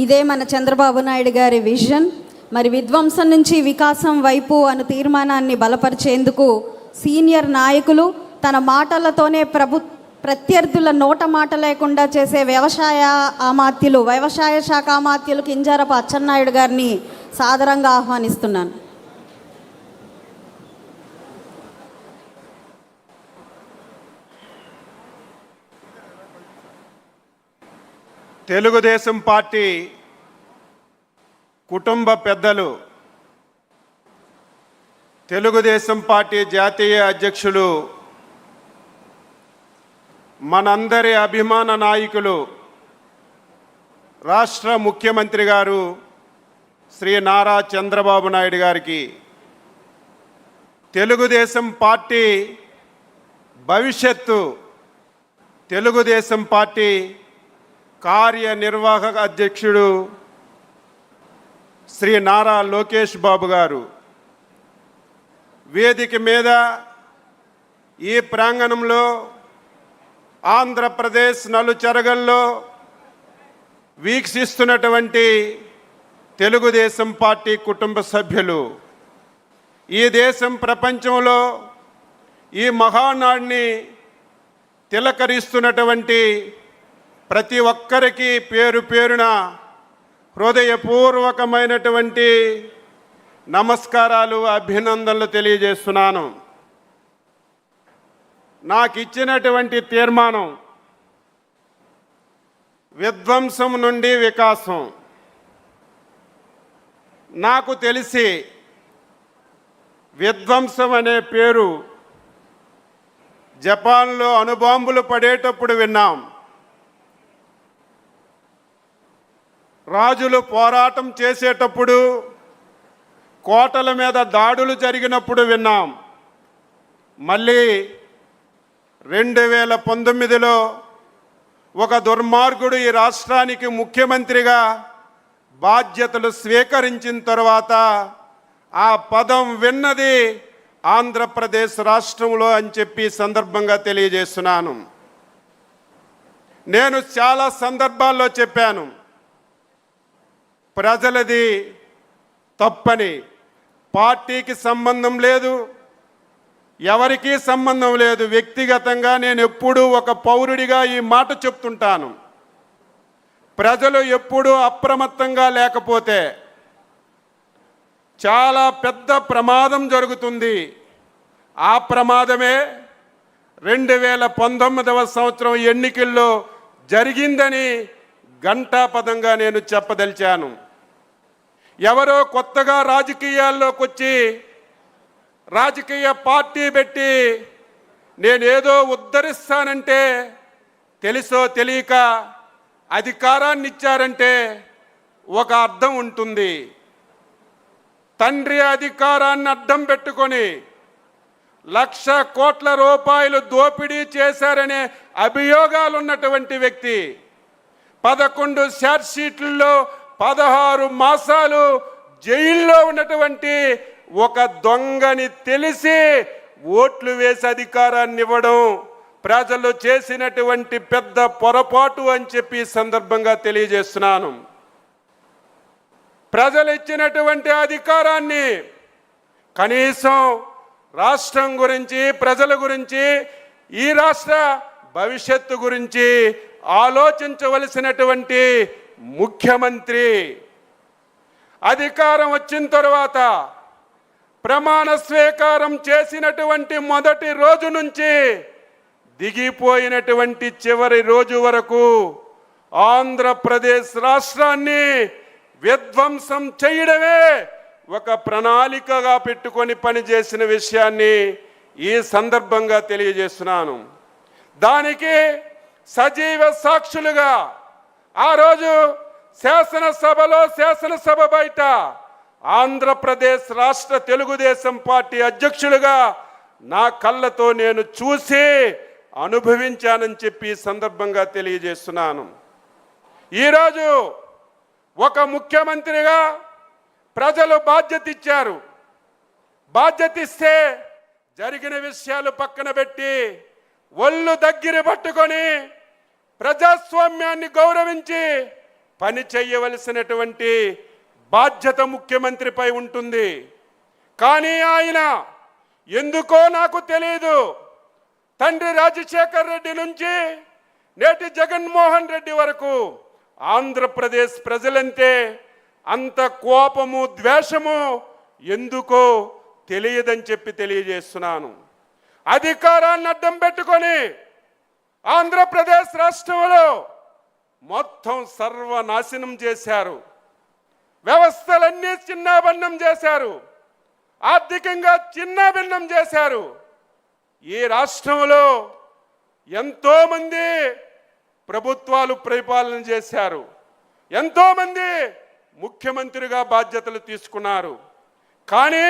ఇదే మన చంద్రబాబు నాయుడు గారి విజన్. మరి విధ్వంసం నుంచి వికాసం వైపు అను తీర్మానాన్ని బలపరిచేందుకు సీనియర్ నాయకులు తన మాటలతోనే ప్రత్యర్థుల నోట మాట లేకుండా చేసే వ్యవసాయ శాఖ అమాత్యులు కింజారపు అచ్చెన్నాయుడు గారిని సాదరంగా ఆహ్వానిస్తున్నాను. తెలుగుదేశం పార్టీ కుటుంబ పెద్దలు, తెలుగుదేశం పార్టీ జాతీయ అధ్యక్షులు, మనందరి అభిమాన నాయకులు, రాష్ట్ర ముఖ్యమంత్రి గారు శ్రీ నారా చంద్రబాబు నాయుడు గారికి తెలుగుదేశం పార్టీ భవిష్యత్తు, తెలుగుదేశం పార్టీ కార్యనిర్వాహక అధ్యక్షుడు శ్రీ నారా లోకేష్ బాబు గారు వేదిక మీద ఈ ప్రాంగణంలో ఆంధ్రప్రదేశ్ నలుచెరగల్లో వీక్షిస్తున్నటువంటి తెలుగుదేశం పార్టీ కుటుంబ సభ్యులు, ఈ దేశం ప్రపంచంలో ఈ మహానాడిని తిలకరిస్తున్నటువంటి ప్రతి ఒక్కరికి పేరు పేరున హృదయపూర్వకమైనటువంటి నమస్కారాలు, అభినందనలు తెలియజేస్తున్నాను. నాకు ఇచ్చినటువంటి తీర్మానం విధ్వంసం నుండి వికాసం. నాకు తెలిసి విధ్వంసం అనే పేరు జపాన్లో అణుబాంబులు పడేటప్పుడు విన్నాం, రాజులు పోరాటం చేసేటప్పుడు కోటల మీద దాడులు జరిగినప్పుడు విన్నాం. మళ్ళీ 2019లో ఒక దుర్మార్గుడు ఈ రాష్ట్రానికి ముఖ్యమంత్రిగా బాధ్యతలు స్వీకరించిన తర్వాత ఆ పదం విన్నది ఆంధ్రప్రదేశ్ రాష్ట్రంలో అని చెప్పి సందర్భంగా తెలియజేస్తున్నాను. నేను చాలా సందర్భాల్లో చెప్పాను, ప్రజలది తప్పని. పార్టీకి సంబంధం లేదు, ఎవరికీ సంబంధం లేదు. వ్యక్తిగతంగా నేను ఎప్పుడూ ఒక పౌరుడిగా ఈ మాట చెప్తుంటాను. ప్రజలు ఎప్పుడూ అప్రమత్తంగా లేకపోతే చాలా పెద్ద ప్రమాదం జరుగుతుంది. ఆ ప్రమాదమే 2019వ సంవత్సరం ఎన్నికల్లో జరిగిందని ఘంటాపథంగా నేను చెప్పదలిచాను. ఎవరో కొత్తగా రాజకీయాల్లోకి వచ్చి రాజకీయ పార్టీ పెట్టి నేనేదో ఉద్ధరిస్తానంటే, తెలుసో తెలియక అధికారాన్ని ఇచ్చారంటే ఒక అర్థం ఉంటుంది. తండ్రి అధికారాన్ని అడ్డం పెట్టుకొని 1,00,000 కోట్ల రూపాయలు దోపిడీ చేశారనే అభియోగాలు ఉన్నటువంటి వ్యక్తి 11 ఛార్జ్షీట్లలో 16 మాసాలు జైల్లో ఉన్నటువంటి ఒక దొంగని తెలిసి ఓట్లు వేసి అధికారాన్ని ఇవ్వడం ప్రజలు చేసినటువంటి పెద్ద పొరపాటు అని చెప్పి సందర్భంగా తెలియజేస్తున్నాను. ప్రజలు ఇచ్చినటువంటి అధికారాన్ని కనీసం రాష్ట్రం గురించి, ప్రజల గురించి, ఈ రాష్ట్ర భవిష్యత్తు గురించి ఆలోచించవలసినటువంటి ముఖ్యమంత్రి అధికారం వచ్చిన తర్వాత ప్రమాణ స్వీకారం చేసినటువంటి మొదటి రోజు నుంచి దిగిపోయినటువంటి చివరి రోజు వరకు ఆంధ్రప్రదేశ్ రాష్ట్రాన్ని విధ్వంసం చేయడమే ఒక ప్రణాళికగా పెట్టుకొని పనిచేసిన విషయాన్ని ఈ సందర్భంగా తెలియజేస్తున్నాను. దానికి సజీవ సాక్షులుగా ఆ రోజు శాసనసభలో, శాసనసభ బయట ఆంధ్రప్రదేశ్ రాష్ట్ర తెలుగుదేశం పార్టీ అధ్యక్షులుగా నా కళ్ళతో నేను చూసి అనుభవించానని చెప్పి సందర్భంగా తెలియజేస్తున్నాను. ఈరోజు ఒక ముఖ్యమంత్రిగా ప్రజలు బాధ్యత ఇచ్చారు. బాధ్యత ఇస్తే జరిగిన విషయాలు పక్కన పెట్టి ఒళ్ళు దగ్గర పట్టుకొని ప్రజాస్వామ్యాన్ని గౌరవించి పని చేయవలసినటువంటి బాధ్యత ముఖ్యమంత్రిపై ఉంటుంది. కానీ ఆయన ఎందుకో నాకు తెలియదు, తండ్రి రాజశేఖర్ రెడ్డి నుంచి నేటి జగన్మోహన్ రెడ్డి వరకు ఆంధ్రప్రదేశ్ ప్రజలంటే అంత కోపము ద్వేషము ఎందుకో తెలియదని చెప్పి తెలియజేస్తున్నాను. అధికారాన్ని అడ్డం పెట్టుకొని ఆంధ్రప్రదేశ్ రాష్ట్రంలో మొత్తం సర్వనాశనం చేశారు. వ్యవస్థలన్నీ చిన్నాభిన్నం చేశారు. ఆర్థికంగా చిన్నాభిన్నం చేశారు. ఈ రాష్ట్రంలో ఎంతోమంది ప్రభుత్వాలు పరిపాలన చేశారు. ఎంతోమంది ముఖ్యమంత్రిగా బాధ్యతలు తీసుకున్నారు. కానీ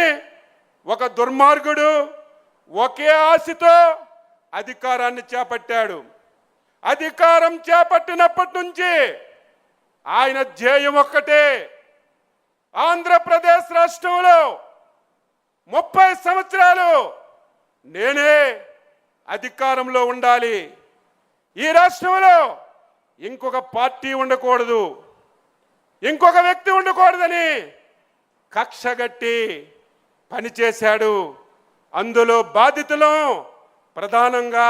ఒక దుర్మార్గుడు ఒకే ఆశతో అధికారాన్ని చేపట్టాడు. అధికారం చేపట్టినప్పటి నుంచి ఆయన ధ్యేయం ఒక్కటే, ఆంధ్రప్రదేశ్ రాష్ట్రంలో 30 సంవత్సరాలు నేనే అధికారంలో ఉండాలి, ఈ రాష్ట్రంలో ఇంకొక పార్టీ ఉండకూడదు, ఇంకొక వ్యక్తి ఉండకూడదని కక్షగట్టి పనిచేశాడు. అందులో బాధితులు ప్రధానంగా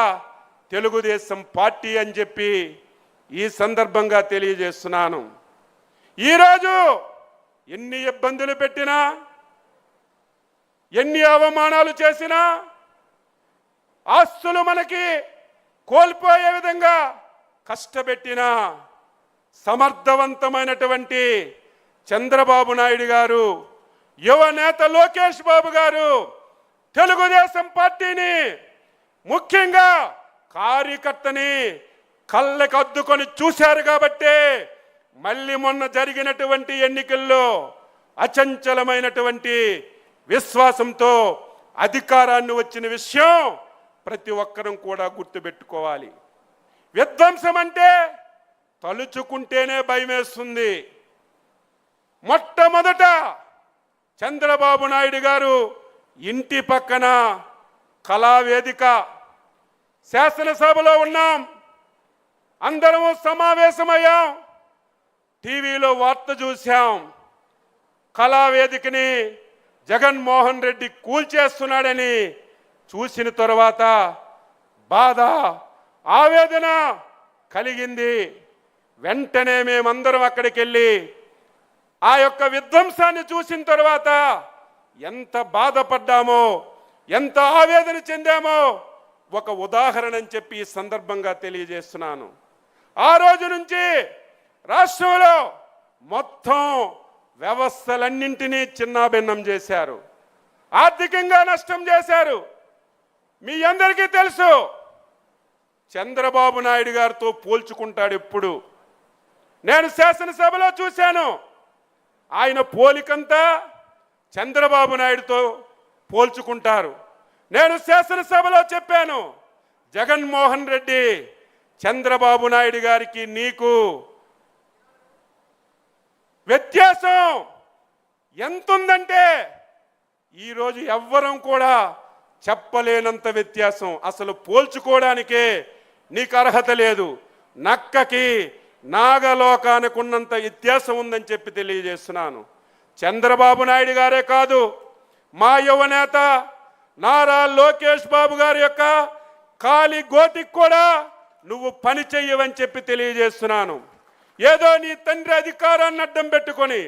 తెలుగుదేశం పార్టీ అని చెప్పి ఈ సందర్భంగా తెలియజేస్తున్నాను. ఈరోజు ఎన్ని ఇబ్బందులు పెట్టినా, ఎన్ని అవమానాలు చేసినా, ఆస్తులు మనకి కోల్పోయే విధంగా కష్టపెట్టినా సమర్థవంతమైనటువంటి చంద్రబాబు నాయుడు గారు, యువ నేత లోకేష్ బాబు గారు తెలుగుదేశం పార్టీని, ముఖ్యంగా కార్యకర్తని కళ్ళకు అద్దుకొని చూశారు కాబట్టి మళ్ళీ మొన్న జరిగినటువంటి ఎన్నికల్లో అచంచలమైనటువంటి విశ్వాసంతో అధికారాన్ని వచ్చిన విషయం ప్రతి ఒక్కరం కూడా గుర్తుపెట్టుకోవాలి. విధ్వంసం అంటే తలుచుకుంటేనే భయమేస్తుంది. మొట్టమొదట చంద్రబాబు నాయుడు గారు ఇంటి పక్కన కళావేదిక, శాసనసభలో ఉన్నాం, అందరము సమావేశమయ్యాం, టీవీలో వార్త చూశాం, కళావేదికని జగన్మోహన్ రెడ్డి కూల్చేస్తున్నాడని చూసిన తర్వాత బాధ, ఆవేదన కలిగింది. వెంటనే మేమందరం అక్కడికి వెళ్ళి ఆ యొక్క విధ్వంసాన్ని చూసిన తర్వాత ఎంత బాధపడ్డామో, ఎంత ఆవేదన చెందామో ఒక ఉదాహరణ అని చెప్పి ఈ సందర్భంగా తెలియజేస్తున్నాను. ఆ రోజు నుంచి రాష్ట్రంలో మొత్తం వ్యవస్థలన్నింటినీ చిన్నాభిన్నం చేశారు, ఆర్థికంగా నష్టం చేశారు. మీ అందరికీ తెలుసు, చంద్రబాబు నాయుడు గారితో పోల్చుకుంటాడు ఎప్పుడు. నేను శాసనసభలో చూశాను, ఆయన పోలికంతా చంద్రబాబు నాయుడుతో పోల్చుకుంటారు. నేను శాసనసభలో చెప్పాను, జగన్మోహన్ రెడ్డి చంద్రబాబు నాయుడు గారికి నీకు వ్యత్యాసం ఎంతుందంటే ఈరోజు ఎవ్వరం కూడా చెప్పలేనంత వ్యత్యాసం. అసలు పోల్చుకోవడానికే నీకు అర్హత లేదు. నక్కకి నాగలోకానికి ఉన్నంత వ్యత్యాసం ఉందని చెప్పి తెలియజేస్తున్నాను. చంద్రబాబు నాయుడు గారే కాదు, మా యువనేత నారా లోకేష్ బాబు గారి యొక్క కాలి గోటికి కూడా నువ్వు పని చెయ్యవని చెప్పి తెలియజేస్తున్నాను. ఏదో నీ తండ్రి అధికారాన్ని అడ్డం పెట్టుకొని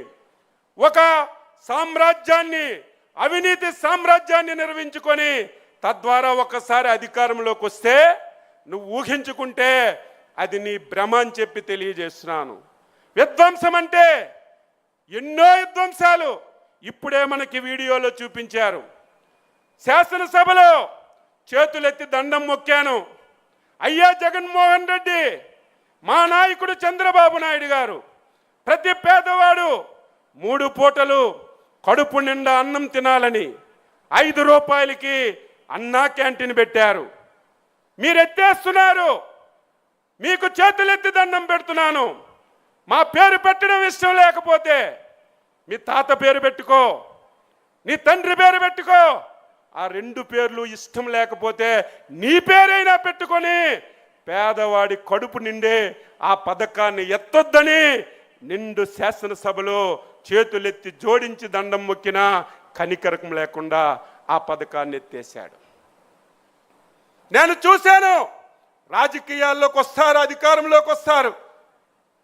ఒక సామ్రాజ్యాన్ని, అవినీతి సామ్రాజ్యాన్ని నిర్మించుకొని తద్వారా ఒకసారి అధికారంలోకి వస్తే నువ్వు ఊహించుకుంటే అది నీ భ్రమ అని చెప్పి తెలియజేస్తున్నాను. విధ్వంసం అంటే ఎన్నో విధ్వంసాలు ఇప్పుడే మనకి వీడియోలో చూపించారు. శాసనసభలో చేతులెత్తి దండం మొక్కాను, అయ్యా జగన్మోహన్ రెడ్డి, మా నాయకుడు చంద్రబాబు నాయుడు గారు ప్రతి పేదవాడు 3 పూటలు కడుపు నిండా అన్నం తినాలని 5 రూపాయలకి అన్నా క్యాంటీన్ పెట్టారు. మీరు ఎత్తేస్తున్నారు, మీకు చేతులెత్తి దండం పెడుతున్నాను. మా పేరు పెట్టడం ఇష్టం లేకపోతే మీ తాత పేరు పెట్టుకో, నీ తండ్రి పేరు పెట్టుకో. ఆ 2 పేర్లు ఇష్టం లేకపోతే నీ పేరైనా పెట్టుకొని పేదవాడి కడుపు నిండే ఆ పథకాన్ని ఎత్తొద్దని నిండు శాసనసభలో చేతులెత్తి జోడించి దండం మొక్కినా కనికరకం లేకుండా ఆ పథకాన్ని ఎత్తేశాడు. నేను చూశాను, రాజకీయాల్లోకి వస్తారు, అధికారంలోకి వస్తారు,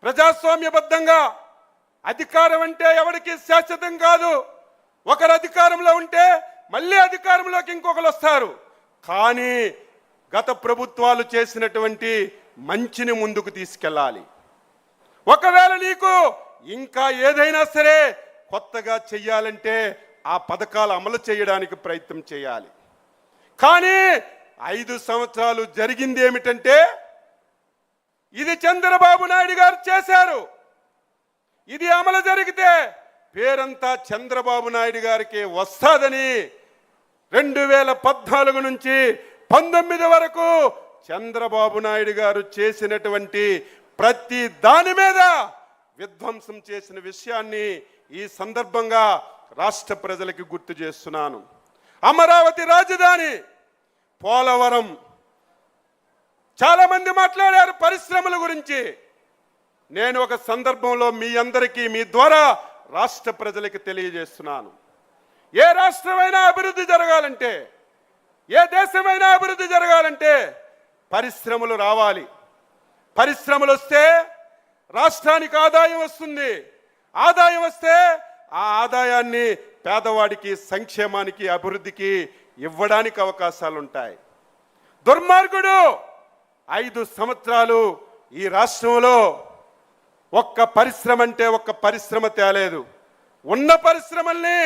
ప్రజాస్వామ్యబద్ధంగా. అధికారం అంటే ఎవరికి శాశ్వతం కాదు. ఒకరు అధికారంలో ఉంటే మళ్ళీ అధికారంలోకి ఇంకొకరు వస్తారు. కానీ గత ప్రభుత్వాలు చేసినటువంటి మంచిని ముందుకు తీసుకెళ్ళాలి. ఒకవేళ నీకు ఇంకా ఏదైనా సరే కొత్తగా చెయ్యాలంటే ఆ పథకాలు అమలు చేయడానికి ప్రయత్నం చేయాలి. కానీ 5 సంవత్సరాలు జరిగింది ఏమిటంటే, ఇది చంద్రబాబు నాయుడు గారు చేశారు. ఇది అమలు జరిగితే పేరంతా చంద్రబాబు నాయుడు గారికి వస్తాదని 2014 నుంచి 19 వరకు చంద్రబాబు నాయుడు గారు చేసినటువంటి ప్రతి దాని మీద విధ్వంసం చేసిన విషయాన్ని ఈ సందర్భంగా రాష్ట్ర ప్రజలకు గుర్తు చేస్తున్నాను. అమరావతి రాజధాని, పోలవరం, చాలా మంది మాట్లాడారు పరిశ్రమల గురించి. నేను ఒక సందర్భంలో మీ అందరికీ మీ ద్వారా రాష్ట్ర ప్రజలకు తెలియజేస్తున్నాను. ఏ రాష్ట్రమైనా అభివృద్ధి జరగాలంటే, ఏ దేశమైనా అభివృద్ధి జరగాలంటే పరిశ్రమలు రావాలి. పరిశ్రమలు వస్తే రాష్ట్రానికి ఆదాయం వస్తుంది. ఆదాయం వస్తే ఆ ఆదాయాన్ని పేదవాడికి, సంక్షేమానికి, అభివృద్ధికి ఇవ్వడానికి అవకాశాలు ఉంటాయి. దుర్మార్గుడు 5 సంవత్సరాలు ఈ రాష్ట్రంలో ఒక్క పరిశ్రమ అంటే ఒక్క పరిశ్రమ తేలేదు. ఉన్న పరిశ్రమల్ని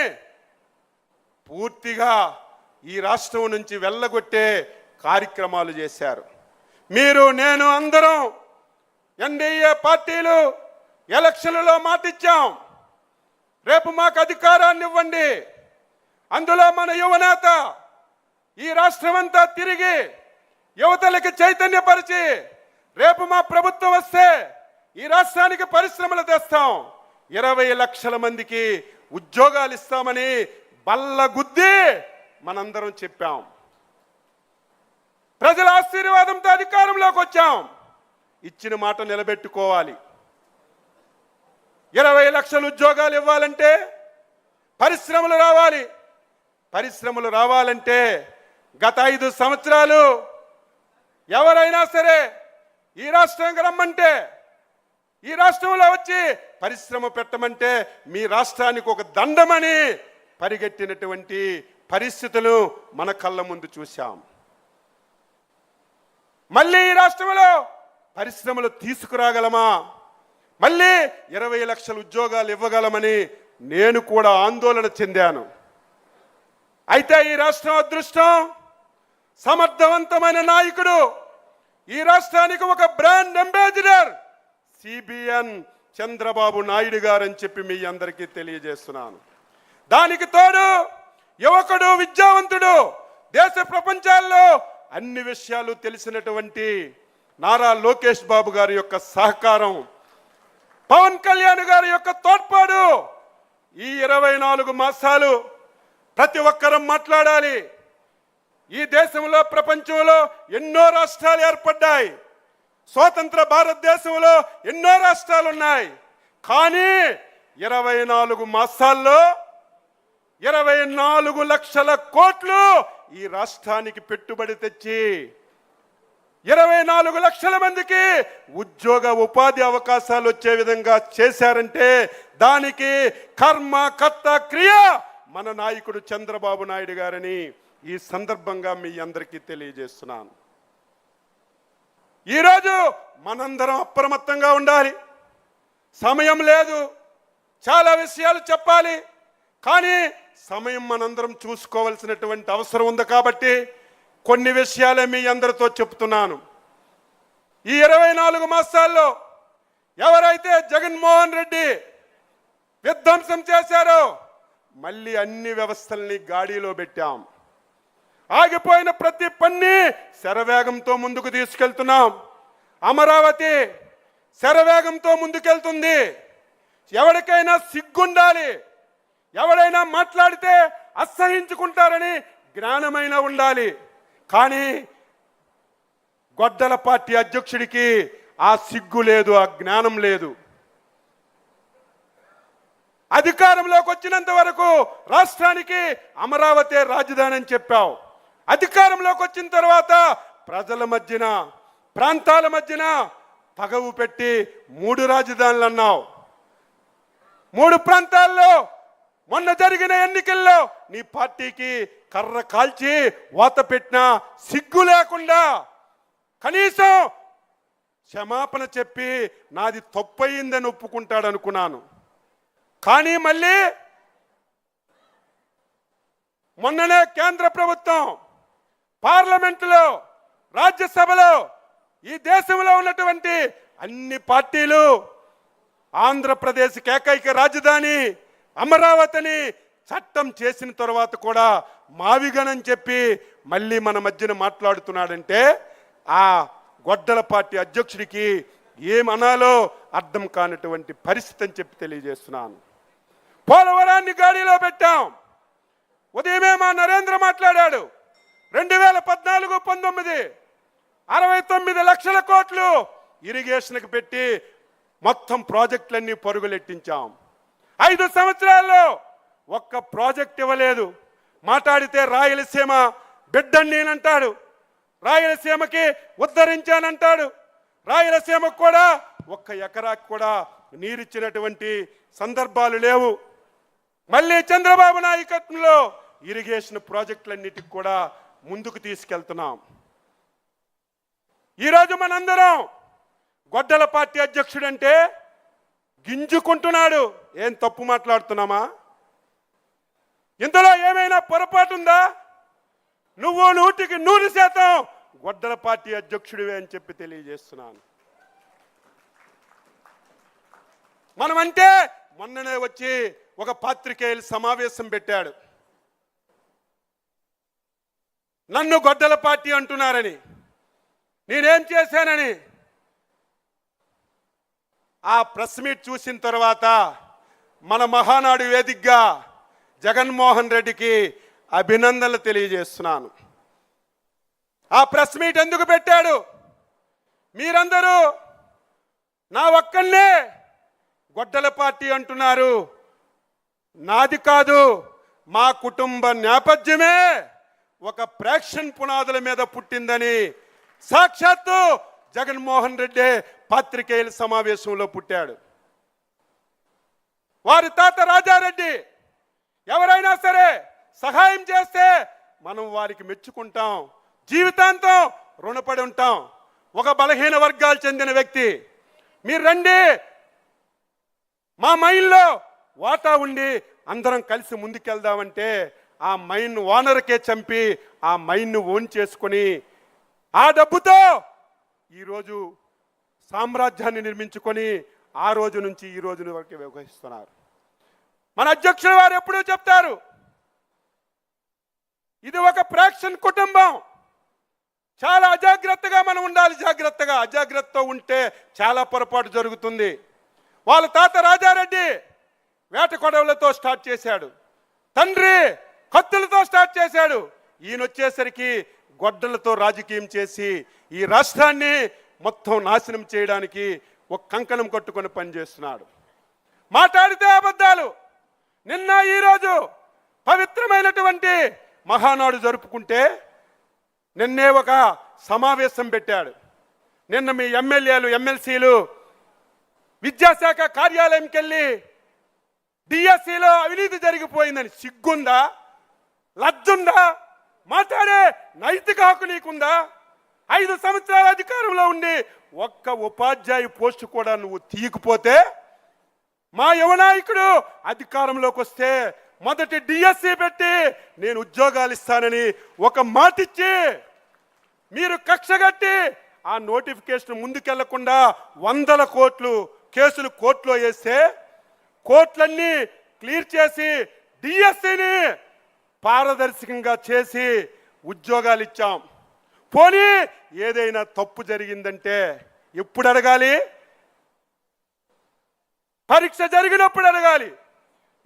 పూర్తిగా ఈ రాష్ట్రం నుంచి వెళ్ళగొట్టే కార్యక్రమాలు చేశారు. మీరు, నేను, అందరం ఎన్డీఏ పార్టీలు ఎలక్షన్లలో మాటిచ్చాం, రేపు మాకు అధికారాన్ని ఇవ్వండి, అందులో మన యువనేత ఈ రాష్ట్రమంతా తిరిగి యువతలకి చైతన్యపరిచి రేపు మా ప్రభుత్వం వస్తే ఈ రాష్ట్రానికి పరిశ్రమలు తెస్తాం, 20 లక్షల మందికి ఉద్యోగాలు ఇస్తామని బల్లగుద్ది మనందరం చెప్పాం. ప్రజల ఆశీర్వాదంతో అధికారంలోకి వచ్చాం. ఇచ్చిన మాట నిలబెట్టుకోవాలి. 20 లక్షల ఉద్యోగాలు ఇవ్వాలంటే పరిశ్రమలు రావాలి. పరిశ్రమలు రావాలంటే గత 5 సంవత్సరాలు ఎవరైనా సరే ఈ రాష్ట్రానికి రమ్మంటే, ఈ రాష్ట్రంలో వచ్చి పరిశ్రమ పెట్టమంటే మీ రాష్ట్రానికి ఒక దండమని పరిగెట్టినటువంటి పరిస్థితులు మన కళ్ళ ముందు చూశాం. మళ్ళీ ఈ రాష్ట్రంలో పరిశ్రమలు తీసుకురాగలమా, మళ్ళీ 20 లక్షల ఉద్యోగాలు ఇవ్వగలమని నేను కూడా ఆందోళన చెందాను. అయితే ఈ రాష్ట్రం అదృష్టం, సమర్థవంతమైన నాయకుడు, ఈ రాష్ట్రానికి ఒక brand ambassador CBN Chandrababu Naidu గారు అని చెప్పి మీ అందరికీ తెలియజేస్తున్నాను. దానికి తోడు యువకుడు, విద్యావంతుడు, దేశ ప్రపంచాల్లో అన్ని విషయాలు తెలిసినటువంటి నారా లోకేష్ బాబు గారి యొక్క సహకారం, పవన్ కళ్యాణ్ గారి యొక్క తోడ్పాటు, ఈ 24 మాసాలు ప్రతి ఒక్కరం మాట్లాడాలి. ఈ దేశంలో, ప్రపంచంలో ఎన్నో రాష్ట్రాలు ఏర్పడ్డాయి. స్వతంత్ర భారతదేశంలో ఎన్నో రాష్ట్రాలు ఉన్నాయి. కానీ 24 మాసాల్లో 24 లక్షల కోట్లు ఈ రాష్ట్రానికి పెట్టుబడి తెచ్చి 24 లక్షల మందికి ఉద్యోగ ఉపాధి అవకాశాలు వచ్చే విధంగా చేశారంటే దానికి కర్మ, కర్త, క్రియ మన నాయకుడు చంద్రబాబు నాయుడు గారని ఈ సందర్భంగా మీ అందరికీ తెలియజేస్తున్నాను. ఈరోజు మనందరం అప్రమత్తంగా ఉండాలి. సమయం లేదు, చాలా విషయాలు చెప్పాలి, కానీ సమయం మనందరం చూసుకోవాల్సినటువంటి అవసరం ఉంది. కాబట్టి కొన్ని విషయాలే మీ అందరితో చెప్తున్నాను. ఈ 24 మాసాల్లో ఎవరైతే జగన్మోహన్ రెడ్డి విధ్వంసం చేశారో మళ్ళీ అన్ని వ్యవస్థల్ని గాడిలో పెట్టాం. ఆగిపోయిన ప్రతి పన్ని శరవేగంతో ముందుకు తీసుకెళ్తున్నాం. అమరావతి శరవేగంతో ముందుకెళ్తుంది. ఎవరికైనా సిగ్గుండాలి, ఎవరైనా మాట్లాడితే అసహించుకుంటారని జ్ఞానమైన ఉండాలి. కానీ గొడ్డల పార్టీ అధ్యక్షుడికి ఆ సిగ్గు లేదు, ఆ జ్ఞానం లేదు. అధికారంలోకి వచ్చినంత వరకు రాష్ట్రానికి అమరావతి రాజధాని అని చెప్పావు. అధికారంలోకి వచ్చిన తర్వాత ప్రజల మధ్యన, ప్రాంతాల మధ్యన తగవు పెట్టి 3 రాజధానులు అన్నావు. 3 ప్రాంతాల్లో మొన్న జరిగిన ఎన్నికల్లో నీ పార్టీకి కర్ర కాల్చి వాత పెట్టిన సిగ్గు లేకుండా కనీసం క్షమాపణ చెప్పి నాది తప్పయిందని ఒప్పుకుంటాడు అనుకున్నాను. కానీ మళ్ళీ మొన్ననే కేంద్ర ప్రభుత్వం పార్లమెంటులో, రాజ్యసభలో ఈ దేశంలో ఉన్నటువంటి అన్ని పార్టీలు ఆంధ్రప్రదేశ్ ఏకైక రాజధాని అమరావతిని చట్టం చేసిన తర్వాత కూడా మావిగనని చెప్పి మళ్ళీ మన మధ్యన మాట్లాడుతున్నాడంటే ఆ గొడ్డల పార్టీ అధ్యక్షుడికి ఏమనాలో అర్థం కానటువంటి పరిస్థితి అని చెప్పి తెలియజేస్తున్నాను. పోలవరాన్ని గాడిలో పెట్టాం. ఉదయమే మా నరేంద్ర మాట్లాడాడు. 2014-19 69 లక్షల కోట్లు ఇరిగేషన్కి పెట్టి మొత్తం ప్రాజెక్టులన్నీ పరుగులెట్టించాం. 5 సంవత్సరాల్లో ఒక్క ప్రాజెక్ట్ ఇవ్వలేదు. మాట్లాడితే రాయలసీమ బిడ్డని నేనంటాడు, రాయలసీమకి ఉద్ధరించానంటాడు. రాయలసీమకు కూడా 1 ఎకరాకి కూడా నీరిచ్చినటువంటి సందర్భాలు లేవు. మళ్ళీ చంద్రబాబు నాయకత్వంలో ఇరిగేషన్ ప్రాజెక్టులన్నిటికి కూడా ముందుకు తీసుకెళ్తున్నాం. ఈరోజు మనందరం గొడ్డల పార్టీ అధ్యక్షుడంటే గింజుకుంటున్నాడు. ఏం తప్పు మాట్లాడుతున్నామా? ఇందులో ఏమైనా పొరపాటు ఉందా? నువ్వు 100% గొడ్డల పార్టీ అధ్యక్షుడివే అని చెప్పి తెలియజేస్తున్నాను. మనమంటే మొన్ననే వచ్చి ఒక పాత్రికేయుల సమావేశం పెట్టాడు. నన్ను గొడ్డల పార్టీ అంటున్నారని, నేనేం చేశానని. ఆ ప్రెస్ మీట్ చూసిన తర్వాత మన మహానాడు వేదికగా జగన్మోహన్ రెడ్డికి అభినందనలు తెలియజేస్తున్నాను. ఆ ప్రెస్ మీట్ ఎందుకు పెట్టాడు? మీరందరూ నా ఒక్కళ్ళే గొడ్డల పార్టీ అంటున్నారు. నాది కాదు, మా కుటుంబ నేపథ్యమే ఒక ప్రేక్షణ పునాదుల మీద పుట్టిందని సాక్షాత్తు జగన్మోహన్ రెడ్డి పాత్రికేయుల సమావేశంలో పుట్టాడు. వారి తాత రాజారెడ్డి ఎవరైనా సరే సహాయం చేస్తే మనం వారికి మెచ్చుకుంటాం, జీవితాంతం రుణపడి ఉంటాం. ఒక బలహీన వర్గాలు చెందిన వ్యక్తి మీరు రండి, మా మైన్లో వాటా ఉండి అందరం కలిసి ముందుకెళ్దామంటే ఆ మైన్ ఓనర్కే చంపి ఆ మైన్ను ఓన్ చేసుకొని ఆ డబ్బుతో ఈరోజు సామ్రాజ్యాన్ని నిర్మించుకొని ఆ రోజు నుంచి ఈ రోజు వరకు వ్యవహరిస్తున్నారు. మన అధ్యక్షుల వారు ఎప్పుడూ చెప్తారు, ఇది ఒక ప్రేక్షణ కుటుంబం. చాలా అజాగ్రత్తగా మనం ఉండాలి. అజాగ్రత్తతో ఉంటే చాలా పొరపాటు జరుగుతుంది. వాళ్ళ తాత రాజారెడ్డి వేట కొడవలతో స్టార్ట్ చేశాడు, తండ్రి కత్తులతో స్టార్ట్ చేశాడు. ఈయన వచ్చేసరికి గొడ్డలతో రాజకీయం చేసి ఈ రాష్ట్రాన్ని మొత్తం నాశనం చేయడానికి ఒక కంకణం కట్టుకొని పనిచేస్తున్నాడు. మాట్లాడితే అబద్ధాలు. నిన్న ఈరోజు పవిత్రమైనటువంటి మహానాడు జరుపుకుంటే నిన్నే ఒక సమావేశం పెట్టాడు. నిన్న మీ ఎమ్మెల్యేలు, ఎమ్మెల్సీలు విద్యాశాఖ కార్యాలయంకి వెళ్ళి డిఎస్సిలో అవినీతి జరిగిపోయిందని సిగ్గుందా, లజ్జుందా, మాట్లాడే నైతిక హక్కు నీకుందా? 5 సంవత్సరాల అధికారంలో ఉండి ఒక్క ఉపాధ్యాయు పోస్టు కూడా నువ్వు తీయకపోతే, మా యువ నాయకుడు అధికారంలోకి వస్తే మొదటి డిఎస్సి పెట్టి నేను ఉద్యోగాలు ఇస్తానని ఒక మాటిచ్చి మీరు కక్షగట్టి ఆ నోటిఫికేషన్ ముందుకెళ్లకుండా 100 కోట్లు కేసులు కోర్టులో వేస్తే కోర్టులన్నీ క్లియర్ చేసి డిఎస్సిని పారదర్శకంగా చేసి ఉద్యోగాలు ఇచ్చాం. పోనీ ఏదైనా తప్పు జరిగిందంటే ఎప్పుడు అడగాలి? పరీక్ష జరిగినప్పుడు అడగాలి,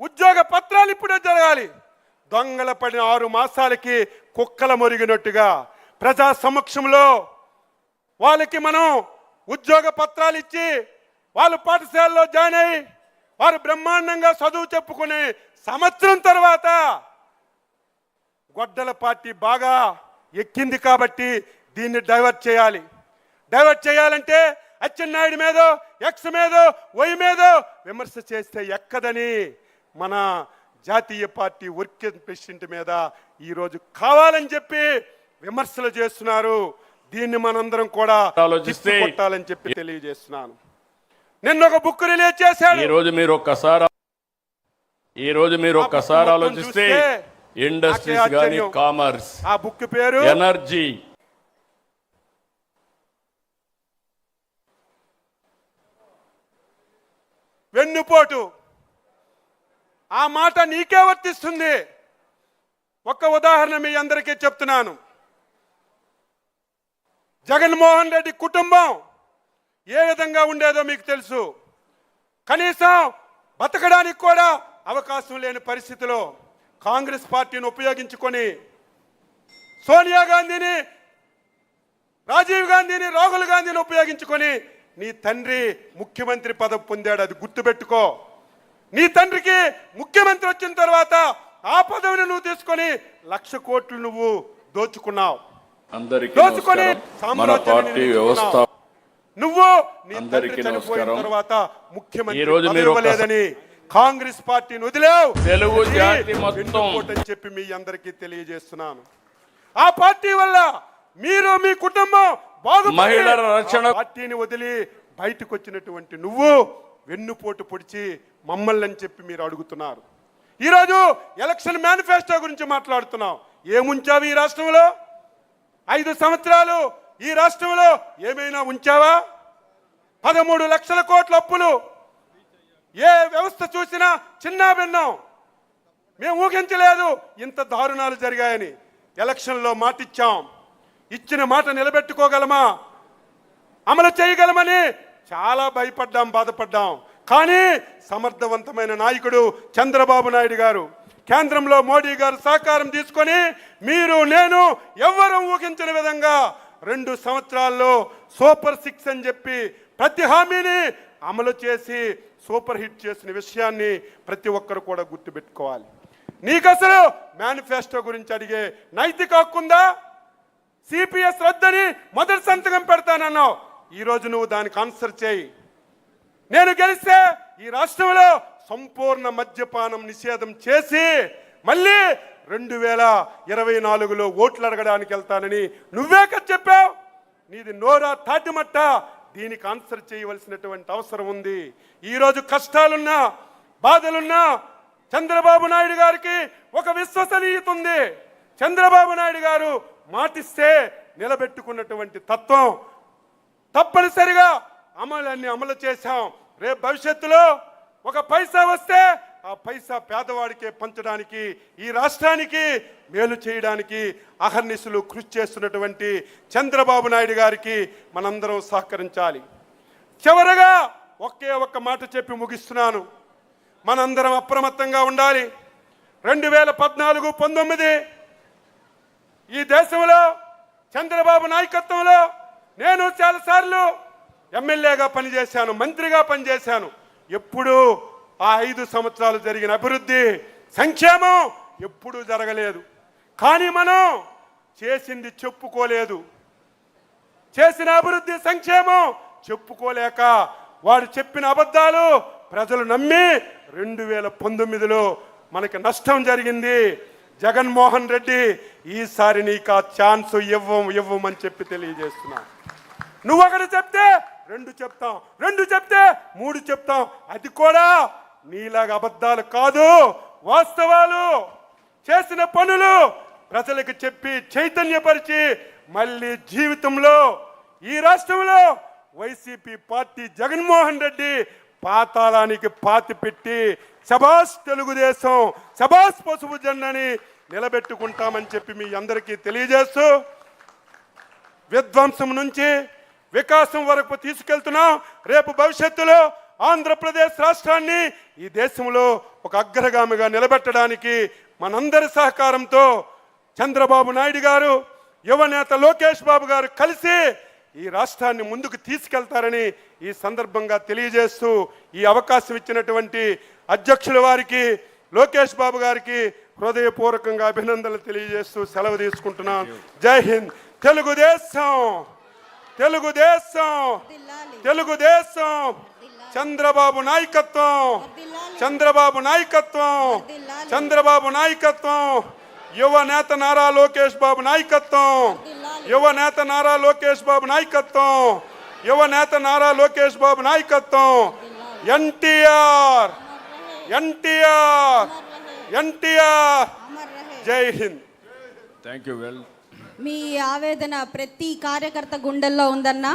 ఉద్యోగ పత్రాలు ఇప్పుడు జరగాలి. దొంగల పడిన 6 మాసాలకి కుక్కల మొరిగినట్టుగా ప్రజా సమక్షంలో వాళ్ళకి మనం ఉద్యోగ పత్రాలు ఇచ్చి వాళ్ళు పాఠశాలలో జాయిన్ అయ్యి వారు బ్రహ్మాండంగా చదువు చెప్పుకుని సంవత్సరం తర్వాత గొడ్డల పార్టీ బాగా ఎక్కింది కాబట్టి దీన్ని డైవర్ట్ చేయాలి. డైవర్ట్ చేయాలంటే అచ్చెన్నాయుడు మీదో, ఎక్స్ మీదో, వై మీదో విమర్శ చేస్తే ఎక్కదని మన జాతీయ పార్టీ వర్కింగ్ ప్రెసిడెంట్ మీద ఈరోజు కావాలని చెప్పి విమర్శలు చేస్తున్నారు. దీన్ని మనందరం కూడా కొట్టాలని చెప్పి తెలియజేస్తున్నాను. నిన్న ఒక బుక్ రిలీజ్ చేశాడు. ఈ రోజు మీరు ఒక్కసారి ఆలోచిస్తే ఇండస్ట్రీస్ గాని, కామర్స్, ఆ బుక్ పేరు ఎనర్జీ, వెన్నుపోటు. ఆ మాట నీకే వర్తిస్తుంది. ఒక్క ఉదాహరణ మీ అందరికీ చెప్తున్నాను. జగన్మోహన్ రెడ్డి కుటుంబం ఏ విధంగా ఉండేదో మీకు తెలుసు. కనీసం బతకడానికి కూడా అవకాశం లేని పరిస్థితిలో కాంగ్రెస్ పార్టీని ఉపయోగించుకొని సోనియా గాంధీని, రాజీవ్ గాంధీని, రాహుల్ గాంధీని ఉపయోగించుకొని నీ తండ్రి ముఖ్యమంత్రి పదవి పొందాడు. అది గుర్తుపెట్టుకో. నీ తండ్రికి ముఖ్యమంత్రి వచ్చిన తర్వాత ఆ పదవిని నువ్వు తీసుకొని 1,00,000 కోట్లు నువ్వు దోచుకున్నావు. దోచుకొని నువ్వు నీ తండ్రి చనిపోయిన తర్వాత ముఖ్యమంత్రి లేదని కాంగ్రెస్ పార్టీని వదిలేవు అని చెప్పి మీ అందరికీ తెలియజేస్తున్నాను. ఆ పార్టీ వల్ల మీరు, మీ కుటుంబం మహిళల రక్షణ పార్టీని వదిలి బయటకు వచ్చినటువంటి నువ్వు వెన్నుపోటు పొడిచి మమ్మల్ని అని చెప్పి మీరు అడుగుతున్నారు. ఈరోజు ఎలక్షన్ మేనిఫెస్టో గురించి మాట్లాడుతున్నాం. ఏముంచావు ఈ రాష్ట్రంలో? 5 సంవత్సరాలు ఈ రాష్ట్రంలో ఏమైనా ఉంచావా? 13 లక్షల కోట్ల అప్పులు. ఏ వ్యవస్థ చూసినా చిన్న భిన్నం. మేము ఊహించలేదు ఇంత దారుణాలు జరిగాయని. ఎలక్షన్లో మాటిచ్చాం. ఇచ్చిన మాట నిలబెట్టుకోగలమా, అమలు చేయగలమని చాలా భయపడ్డాం, బాధపడ్డాం. కానీ సమర్థవంతమైన నాయకుడు చంద్రబాబు నాయుడు గారు, కేంద్రంలో మోడీ గారు సహకారం తీసుకొని మీరు, నేను ఎవ్వరూ ఊహించిన విధంగా 2 సంవత్సరాల్లో సూపర్ 6 అని చెప్పి ప్రతి హామీని అమలు చేసి సూపర్ హిట్ చేసిన విషయాన్ని ప్రతి ఒక్కరు కూడా గుర్తుపెట్టుకోవాలి. నీకు అసలు మేనిఫెస్టో గురించి అడిగే నైతిక హక్కుందా? సిపిఎస్ రద్దని మొదటి సంతకం పెడతానన్నావు. ఈరోజు నువ్వు దానికి ఆన్సర్ చేయి. నేను గెలిస్తే ఈ రాష్ట్రంలో సంపూర్ణ మద్యపానం నిషేధం చేసి మళ్ళీ 2024లో ఓట్లు అడగడానికి వెళ్తానని నువ్వే కదా చెప్పావు. నీది నోరా తాటిమట్ట. దీనికి ఆన్సర్ చేయవలసినటువంటి అవసరం ఉంది. ఈరోజు కష్టాలున్నా, బాధలున్నా చంద్రబాబు నాయుడు గారికి ఒక విశ్వసనీయత ఉంది. చంద్రబాబు నాయుడు గారు మాటిస్తే నిలబెట్టుకున్నటువంటి తత్వం. తప్పనిసరిగా అమలు చేశాం. రేపు భవిష్యత్తులో ఒక పైసా వస్తే ఆ పైసా పేదవాడికే పంచడానికి, ఈ రాష్ట్రానికి మేలు చేయడానికి అహర్నిశలు కృషి చేస్తున్నటువంటి చంద్రబాబు నాయుడు గారికి మనందరం సహకరించాలి. చివరగా ఒక్క మాట చెప్పి ముగిస్తున్నాను. మనందరం అప్రమత్తంగా ఉండాలి. 2014-19 ఈ దేశంలో చంద్రబాబు నాయకత్వంలో నేను చాలాసార్లు ఎమ్మెల్యేగా పనిచేశాను, మంత్రిగా పనిచేశాను. ఎప్పుడూ ఆ 5 సంవత్సరాలు జరిగిన అభివృద్ధి, సంక్షేమం ఎప్పుడూ జరగలేదు. కానీ మనం చేసింది చెప్పుకోలేదు. చేసిన అభివృద్ధి, సంక్షేమం చెప్పుకోలేక వాడు చెప్పిన అబద్ధాలు ప్రజలు నమ్మి 2019లో మనకి నష్టం జరిగింది. జగన్మోహన్ రెడ్డి ఈసారి నీకు ఆ ఛాన్స్ ఇవ్వమని చెప్పి తెలియజేస్తున్నా. నువ్వు ఒకటి చెప్తే 2 చెప్తాం, 2 చెప్తే 3 చెప్తాం. అది కూడా నీలాగా అబద్ధాలు కాదు, వాస్తవాలు. చేసిన పనులు ప్రజలకు చెప్పి చైతన్యపరిచి మళ్ళీ జీవితంలో ఈ రాష్ట్రంలో వైసీపీ పార్టీ జగన్మోహన్ రెడ్డి పాతాళానికి పాతి పెట్టి శబాస్ తెలుగుదేశం, శబాస్ పసుపు జెండాని నిలబెట్టుకుంటామని చెప్పి మీ అందరికీ తెలియజేస్తూ విధ్వంసం నుంచి వికాసం వరకు తీసుకెళ్తున్నాం. రేపు భవిష్యత్తులో ఆంధ్రప్రదేశ్ రాష్ట్రాన్ని ఈ దేశంలో ఒక అగ్రగామిగా నిలబెట్టడానికి మనందరి సహకారంతో చంద్రబాబు నాయుడు గారు, యువనేత లోకేష్ బాబు గారు కలిసి ఈ రాష్ట్రాన్ని ముందుకు తీసుకెళ్తారని ఈ సందర్భంగా తెలియజేస్తూ ఈ అవకాశం ఇచ్చినటువంటి అధ్యక్షుల వారికి, లోకేష్ బాబు గారికి హృదయపూర్వకంగా అభినందనలు తెలియజేస్తూ సెలవు తీసుకుంటున్నాను. జై హింద్. తెలుగుదేశం, తెలుగుదేశం, తెలుగుదేశం. చంద్రబాబు నాయకత్వం, చంద్రబాబు నాయకత్వం, చంద్రబాబు నాయకత్వం. యువ నేత నారా లోకేష్ బాబు నాయకత్వం, యువ నేత నారా లోకేష్ బాబు నాయకత్వం, యువ నేత నారా లోకేష్ బాబు నాయకత్వం. ఎన్టీఆర్, ఎన్టీఆర్, ఎన్టీఆర్. జై హింద్. Thank you. వెల్, మీ ఆవేదన ప్రతి కార్యకర్త గుండెల్లో ఉందన్నా.